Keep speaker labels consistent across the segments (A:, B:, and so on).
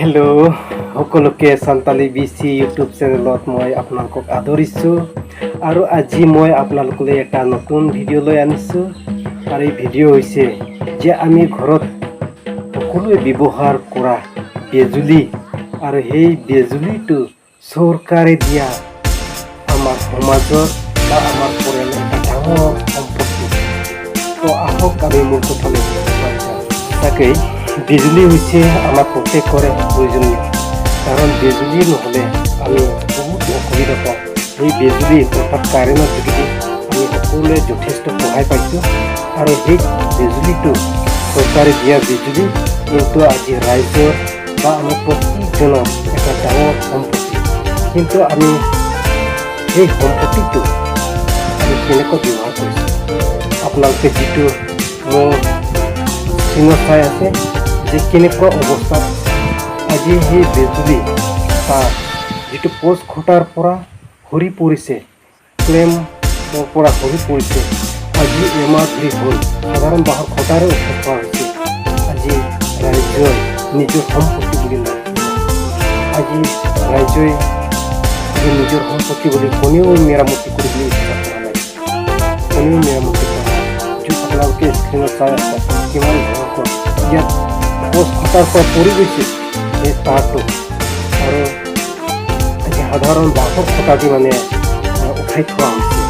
A: Hello' সকলোকে সান্তালি বিচি YouTube চেনেলত মই আপোনালোকক আদৰিছোঁ আৰু আজি মই আপোনালোকলৈ এটা নতুন ভিডিঅ' লৈ আনিছোঁ আৰু এই ভিডিঅ' হৈছে যে আমি ঘৰত সকলোৱে ব্যৱহাৰ কৰা বিজুলী আৰু সেই বিজুলীটো চৰকাৰে দিয়া আমাৰ সমাজৰ বা আমাৰ পৰিয়ালৰ এটা ডাঙৰ সম্পত্তি। তো আহক আমি মোৰ কথালৈ তাকেই বিজুলী হৈছে আমাৰ প্ৰত্যেকৰে প্ৰয়োজনীয়, কাৰণ বিজুলী নহ'লে আমি বহুত অসুবিধা পাওঁ। সেই বিজুলী অৰ্থাৎ কাৰেণ্টৰ যোগেদি আমি সকলোৱে যথেষ্ট সহায় পাইছোঁ আৰু সেই বিজুলীটো চৰকাৰে দিয়া বিজুলী কিন্তু আজি ৰাইজৰ বা আমাৰ প্ৰত্যেকজনৰ এটা ডাঙৰ সম্পত্তি। কিন্তু আমি সেই সম্পত্তিটো আমি কেনেকৈ ব্যৱহাৰ কৰিছোঁ, আপোনালোকে যিটো মোৰ স্ক্ৰীণত চাই আছে যে কেনেকুৱা অৱস্থাত আজি সেই বিজুলী তাৰ যিটো পোষ্ট খুঁটাৰ পৰা সৰি পৰিছে, ক্লেমৰ পৰা সৰি পৰিছে, আজি এমাহ ধৰি হ'ল সাধাৰণ বাঁহৰ খুঁটাৰে উঠাই থোৱা হৈছে। আজি ৰাইজৰ নিজৰ সম্পত্তি বুলি নয়, আজি ৰাইজে নিজৰ সম্পত্তি বুলি কোনেও মেৰামতি কৰিবলৈ ইচ্ছা কৰা নাই, কোনেও মেৰামতি কৰা নাই। যিটো আপোনালোকে স্ক্ৰীণত চাই আছে কিমান ভয়ংকৰ, ইয়াত পোষ্ট খুঁটাৰ পৰা পৰি গৈছে এই তাঁৰটো আৰু আজি সাধাৰণ বাঁহৰ খুঁটা দি মানে উঠাই থোৱা হৈছে।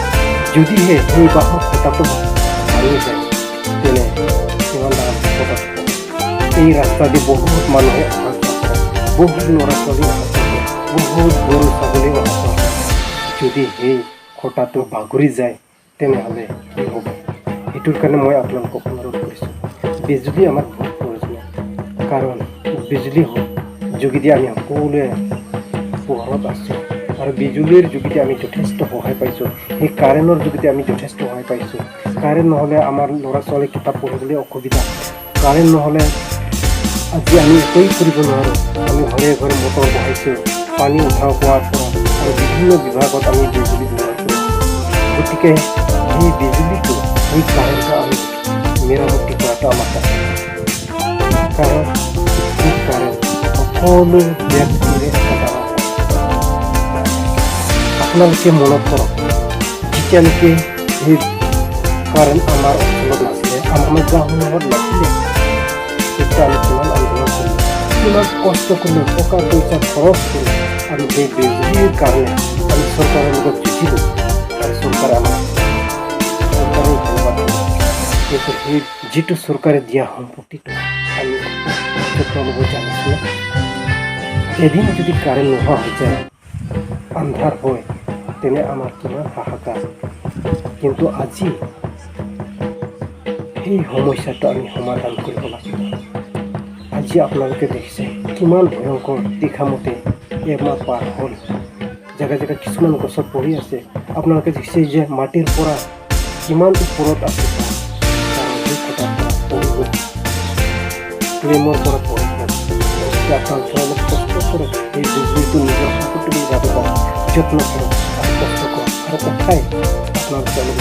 A: যদিহে সেই বাঁহৰ খুঁটাটো ভাঙি যায় তেনে কিমান ডাঙৰ বিপদ আছে। এই ৰাস্তা দি বহুত মানুহে অহা যোৱা কৰে, বহুত ল'ৰা ছোৱালী অহা যোৱা কৰে, বহুত গৰু ছাগলী অহা যোৱা কৰে। যদি সেই খুঁটাটো বাগৰি যায় তেনেহ'লে কি হ'ব? সেইটোৰ কাৰণে মই আপোনালোকক অনুৰোধ কৰিছোঁ, বিজুলী আমাক বহুত প্ৰয়োজনীয়, কাৰণ বিজুলী যোগেদি আমি সকলোৱে পোহৰত আছোঁ আৰু বিজুলীৰ যোগেদি আমি যথেষ্ট সহায় পাইছোঁ। সেই কাৰেণ্টৰ যোগেদি আমি যথেষ্ট সহায় পাইছোঁ। কাৰেণ্ট নহ'লে আমাৰ ল'ৰা ছোৱালী কিতাপ পঢ়িবলৈ অসুবিধা, কাৰেণ্ট নহ'লে আজি আমি একোৱেই কৰিব নোৱাৰোঁ। আমি ঘৰে ঘৰে মটৰ বহাইছোঁ, পানী উঠাও পোৱাৰ পৰা আৰু বিভিন্ন বিভাগত আমি বিজুলী ব্যৱহাৰ কৰোঁ। গতিকে সেই বিজুলীটো সেই কাৰেণ্টটো আমি মেৰামতি কৰাটো আমাৰ কাম, কাৰণ সেই কাৰেণ্ট সকলো ব্যক্তিৰে এটা ডাঙৰ। আপোনালোকে মনত কৰক, যেতিয়ালৈকে সেই কাৰেণ্ট আমাৰ অঞ্চলত নাছিলে, আমাৰ গাঁওসমূহত নাছিলে, তেতিয়া আমি কিমান আন্দোলন কৰিলোঁ, কিমান কষ্ট কৰিলোঁ, টকা পইচা খৰচ কৰি আমি সেই বিজুলীৰ কাৰণে আমি চৰকাৰৰ লগত যুঁজিলোঁ আৰু চৰকাৰে আমাক চৰকাৰৰ ধন্যবাদ দিলোঁ। কিন্তু সেই যিটো চৰকাৰে দিয়া সম্পত্তিটো আমি যত্ন ল'ব জানিছোঁ। এদিন যদি কাৰেণ্ট নোহোৱা হৈ যায়, আন্ধাৰ হয়, তেনে আমাৰ কিমান হাহাকাৰ। কিন্তু আজি সেই সমস্যাটো আমি সমাধান কৰিব লাগিব। আজি আপোনালোকে দেখিছে কিমান ভয়ংকৰ, দেখামতে এমাহ পাৰ হ'ল, জেগা জেগা কিছুমান গছত পৰি আছে। আপোনালোকে দেখিছে যে মাটিৰ পৰা কিমান ওপৰত আছে, সেই খুঁটাৰ পৰা পৰি গ'ল, ক্লেমৰ পৰা পৰি গ'ল। আপোনালোকে অলপ কষ্ট কৰক, এই বিজুলীটো নিজৰ সম্পত্তি বুলি ভাবি পাওক, যত্ন কৰক আৰু কষ্ট কৰক আৰু কথাই আপোনালোকে অলপ